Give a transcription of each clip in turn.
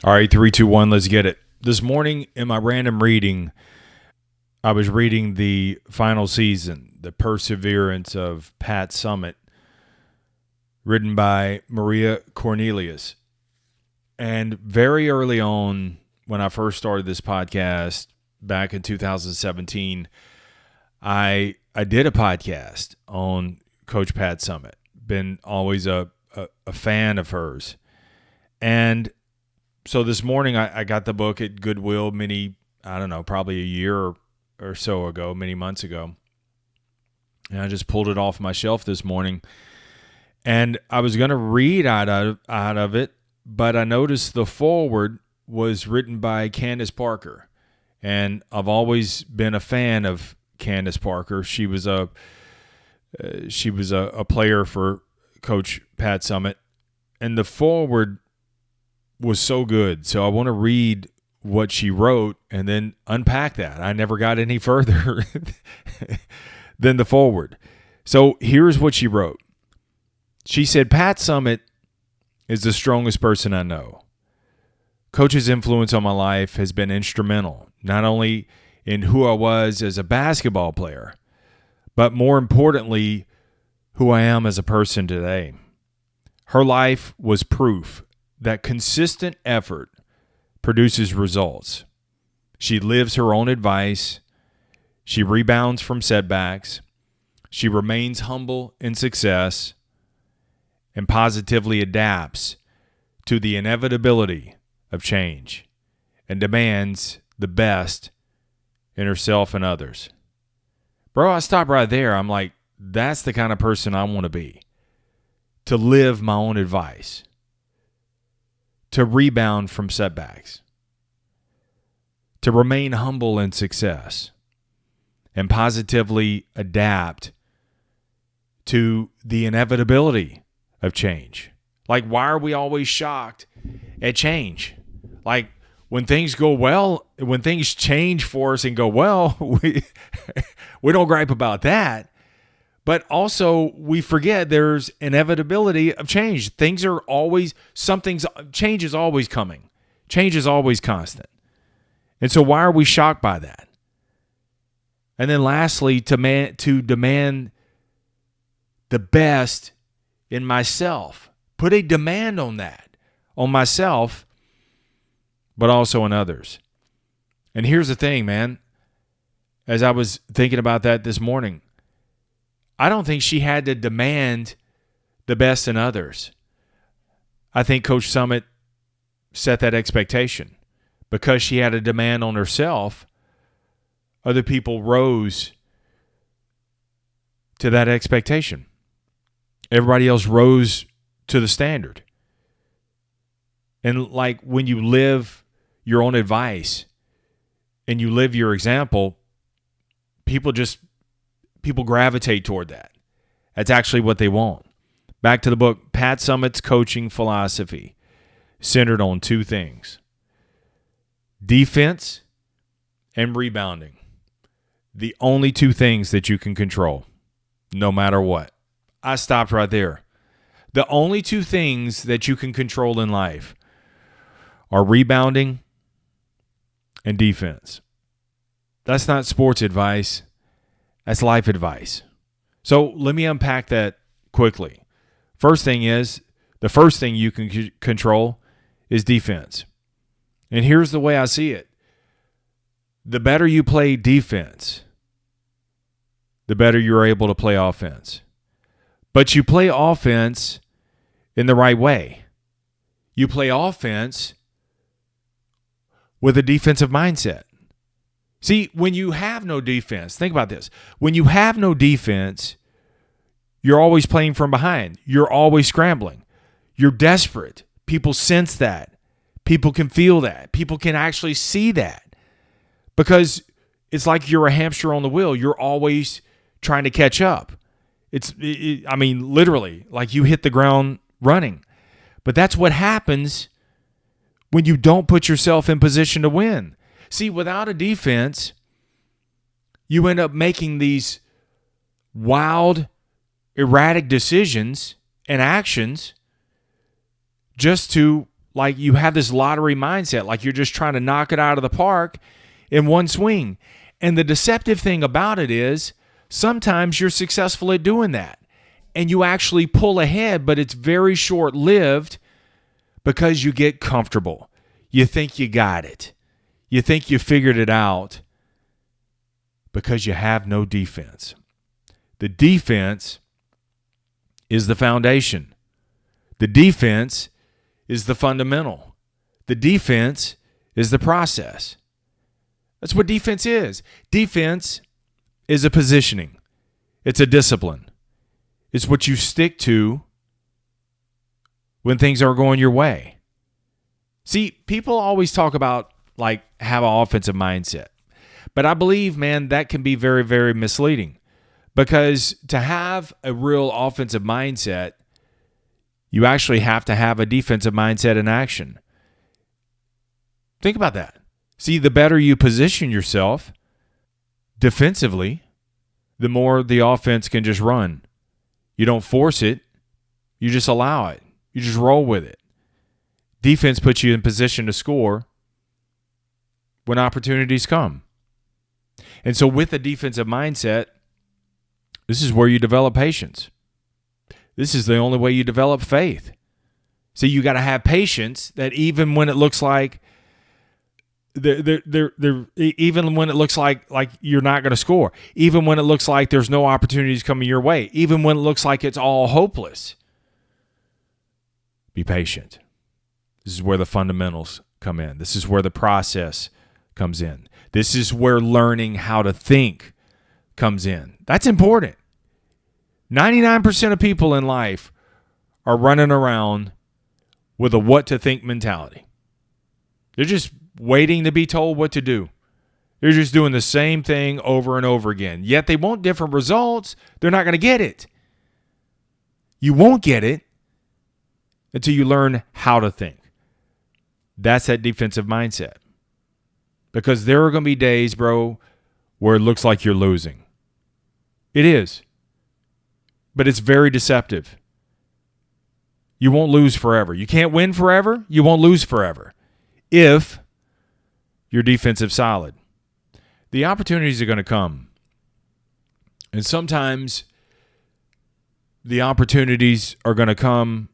All right, three, two, one, let's get it. This morning in my random reading, I was reading the final season, The Perseverance of Pat Summitt, written by Maria Cornelius. And very early on, when I first started this podcast back in 2017, I did a podcast on Coach Pat Summitt. Been always a fan of hers. And so this morning I got the book at Goodwill probably a year or so ago, many months ago. And I just pulled it off my shelf this morning. And I was going to read out of it, but I noticed the foreword was written by Candace Parker. And I've always been a fan of Candace Parker. She was a player for Coach Pat Summitt. And the foreword was so good. So I want to read what she wrote and then unpack that. I never got any further than the foreword. So here's what she wrote. She said, Pat Summitt is the strongest person I know. Coach's influence on my life has been instrumental, not only in who I was as a basketball player, but more importantly, who I am as a person today. Her life was proof that consistent effort produces results. She lives her own advice. She rebounds from setbacks. She remains humble in success and positively adapts to the inevitability of change and demands the best in herself and others. Bro, I stopped right there. I'm like, that's the kind of person I want to be. To live my own advice. To rebound from setbacks, to remain humble in success, and positively adapt to the inevitability of change. Like, why are we always shocked at change? Like, when things go well, when things change for us and go well, we don't gripe about that. But also, we forget there's inevitability of change. Change is always coming. Change is always constant. And so why are we shocked by that? And then lastly, to demand the best in myself. Put a demand on that, on myself, but also in others. And here's the thing, man. As I was thinking about that this morning, I don't think she had to demand the best in others. I think Coach Summitt set that expectation. Because she had a demand on herself, other people rose to that expectation. Everybody else rose to the standard. And like when you live your own advice and you live your example, people gravitate toward that. That's actually what they want. Back to the book, Pat Summitt's coaching philosophy centered on two things: defense and rebounding. The only two things that you can control, no matter what. I stopped right there. The only two things that you can control in life are rebounding and defense. That's not sports advice. That's life advice. So let me unpack that quickly. The first thing you can control is defense. And here's the way I see it. The better you play defense, the better you're able to play offense. But you play offense in the right way. You play offense with a defensive mindset. See, when you have no defense, think about this. When you have no defense, you're always playing from behind. You're always scrambling. You're desperate. People sense that. People can feel that. People can actually see that. Because it's like you're a hamster on the wheel. You're always trying to catch up. Literally, like you hit the ground running. But that's what happens when you don't put yourself in position to win. See, without a defense, you end up making these wild, erratic decisions and actions just to like you have this lottery mindset, like you're just trying to knock it out of the park in one swing. And the deceptive thing about it is sometimes you're successful at doing that and you actually pull ahead, but it's very short-lived because you get comfortable. You think you got it. You think you figured it out because you have no defense. The defense is the foundation. The defense is the fundamental. The defense is the process. That's what defense is. Defense is a positioning. It's a discipline. It's what you stick to when things aren't going your way. See, people always talk about like have an offensive mindset. But I believe, man, that can be very, very misleading. Because to have a real offensive mindset, you actually have to have a defensive mindset in action. Think about that. See, the better you position yourself defensively, the more the offense can just run. You don't force it. You just allow it. You just roll with it. Defense puts you in position to score when opportunities come. And so with a defensive mindset, this is where you develop patience. This is the only way you develop faith. So you got to have patience that even when it looks like even when it looks like you're not going to score, even when it looks like there's no opportunities coming your way, even when it looks like it's all hopeless, be patient. This is where the fundamentals come in. This is where the process comes in. This is where learning how to think comes in. That's important. 99% of people in life are running around with a what to think mentality. They're just waiting to be told what to do. They're just doing the same thing over and over again. Yet they want different results. They're not going to get it. You won't get it until you learn how to think. That's that defensive mindset. Because there are going to be days, bro, where it looks like you're losing. It is. But it's very deceptive. You won't lose forever. You can't win forever. You won't lose forever. If you're defensive solid. The opportunities are going to come. And sometimes the opportunities are going to come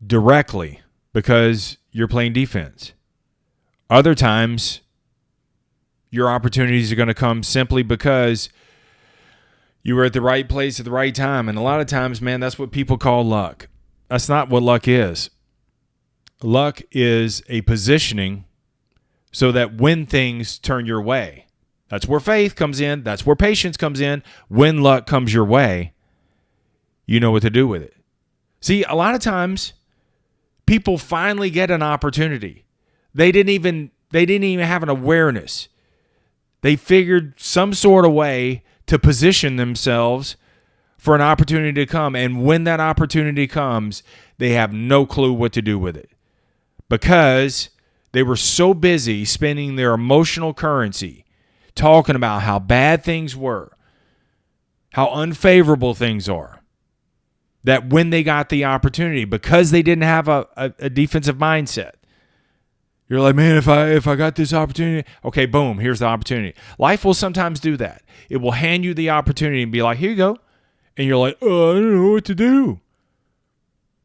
directly because you're playing defense. Other times, your opportunities are going to come simply because you were at the right place at the right time. And a lot of times, man, that's what people call luck. That's not what luck is. Luck is a positioning so that when things turn your way, that's where faith comes in. That's where patience comes in. When luck comes your way, you know what to do with it. See, a lot of times, people finally get an opportunity. They didn't even have an awareness. They figured some sort of way to position themselves for an opportunity to come. And when that opportunity comes, they have no clue what to do with it. Because they were so busy spending their emotional currency talking about how bad things were, how unfavorable things are, that when they got the opportunity, because they didn't have a defensive mindset, you're like, man, if I got this opportunity, okay, boom, here's the opportunity. Life will sometimes do that. It will hand you the opportunity and be like, here you go. And you're like, oh, I don't know what to do.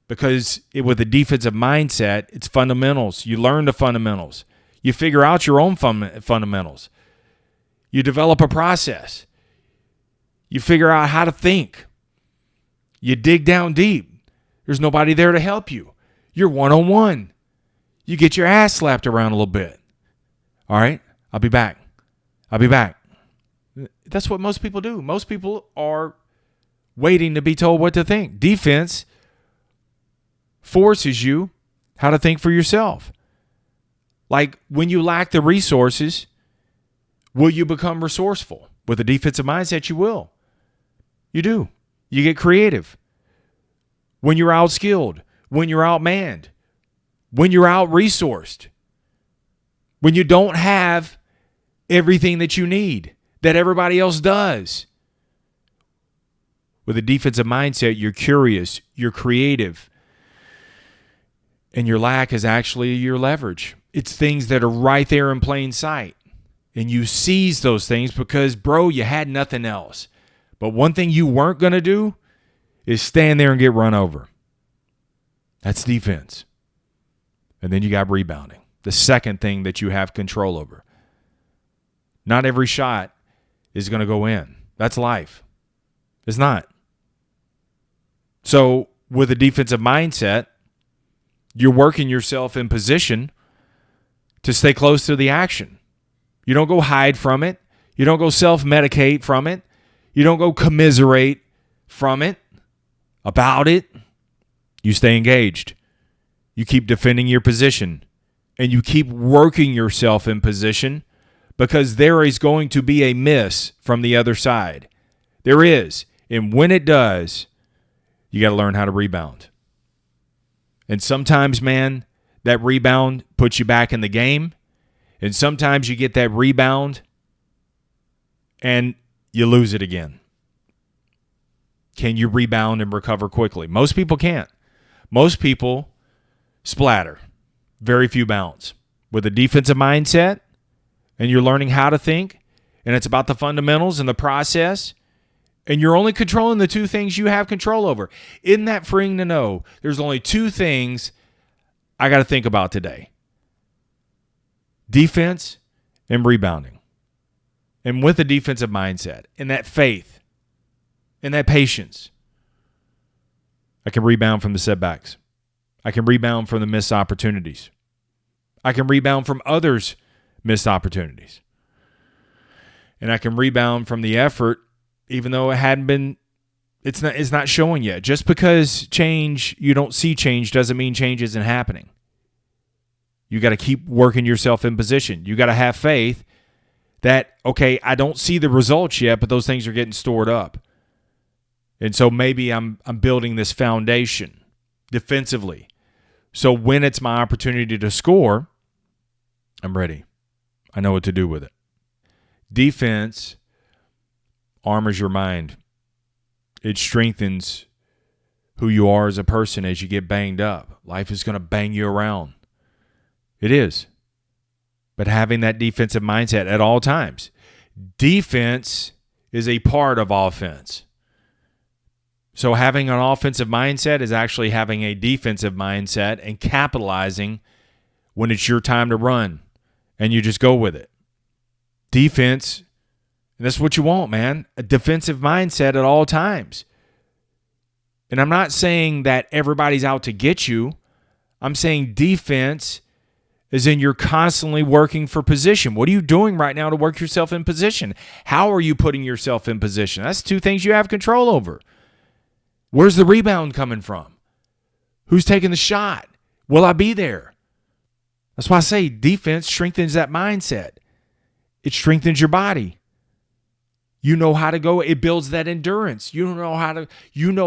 Because with a defensive mindset, it's fundamentals. You learn the fundamentals. You figure out your own fundamentals. You develop a process. You figure out how to think. You dig down deep. There's nobody there to help you. You're one-on-one. You get your ass slapped around a little bit. All right? I'll be back. That's what most people do. Most people are waiting to be told what to think. Defense forces you how to think for yourself. Like when you lack the resources, will you become resourceful? With a defensive mindset, you will. You do. You get creative. When you're outskilled, when you're outmanned, when you're out-resourced, when you don't have everything that you need, that everybody else does. With a defensive mindset, you're curious, you're creative, And your lack is actually your leverage. It's things that are right there in plain sight. And you seize those things because, bro, you had nothing else. But one thing you weren't going to do is stand there and get run over. That's defense. And then you got rebounding. The second thing that you have control over. Not every shot is going to go in. That's life. It's not. So with a defensive mindset, you're working yourself in position to stay close to the action. You don't go hide from it. You don't go self-medicate from it. You don't go commiserate from it, about it. You stay engaged. You keep defending your position. And you keep working yourself in position because there is going to be a miss from the other side. There is. And when it does, you got to learn how to rebound. And sometimes, man, that rebound puts you back in the game. And sometimes you get that rebound and you lose it again. Can you rebound and recover quickly? Most people can't. Most people splatter. Very few bounce. With a defensive mindset, and you're learning how to think, and it's about the fundamentals and the process, and you're only controlling the two things you have control over. Isn't that freeing to know there's only two things I got to think about today? Defense and rebounding. And with a defensive mindset and that faith and that patience, I can rebound from the setbacks. I can rebound from the missed opportunities. I can rebound from others' missed opportunities. And I can rebound from the effort, even though it hadn't been, it's not showing yet. Just because you don't see change doesn't mean change isn't happening. You got to keep working yourself in position. You got to have faith that, okay, I don't see the results yet, but those things are getting stored up. And so maybe I'm building this foundation defensively. So when it's my opportunity to score, I'm ready. I know what to do with it. Defense armors your mind. It strengthens who you are as a person as you get banged up. Life is going to bang you around. It is. But having that defensive mindset at all times. Defense is a part of offense. So having an offensive mindset is actually having a defensive mindset and capitalizing when it's your time to run and you just go with it. Defense, and that's what you want, man. A defensive mindset at all times. And I'm not saying that everybody's out to get you. I'm saying defense is in you're constantly working for position. What are you doing right now to work yourself in position? How are you putting yourself in position? That's two things you have control over. Where's the rebound coming from? Who's taking the shot? Will I be there? That's why I say defense strengthens that mindset. It strengthens your body. You know how to go. It builds that endurance. You know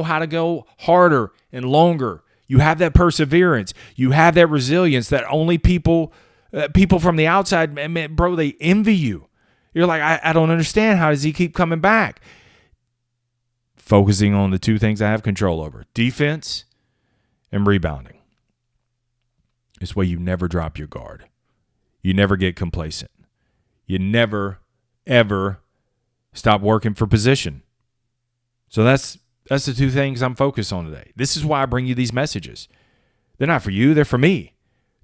how to go harder and longer. You have that perseverance. You have that resilience that only people from the outside, man, bro, they envy you. You're like, I don't understand. How does he keep coming back? Focusing on the two things I have control over, defense and rebounding. This way you never drop your guard. You never get complacent. You never, ever stop working for position. So that's the two things I'm focused on today. This is why I bring you these messages. They're not for you. They're for me.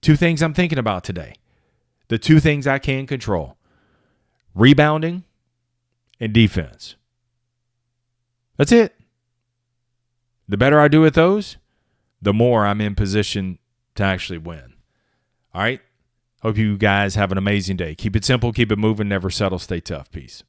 Two things I'm thinking about today. The two things I can control. Rebounding and defense. That's it. The better I do with those, the more I'm in position to actually win. All right? Hope you guys have an amazing day. Keep it simple. Keep it moving. Never settle. Stay tough. Peace.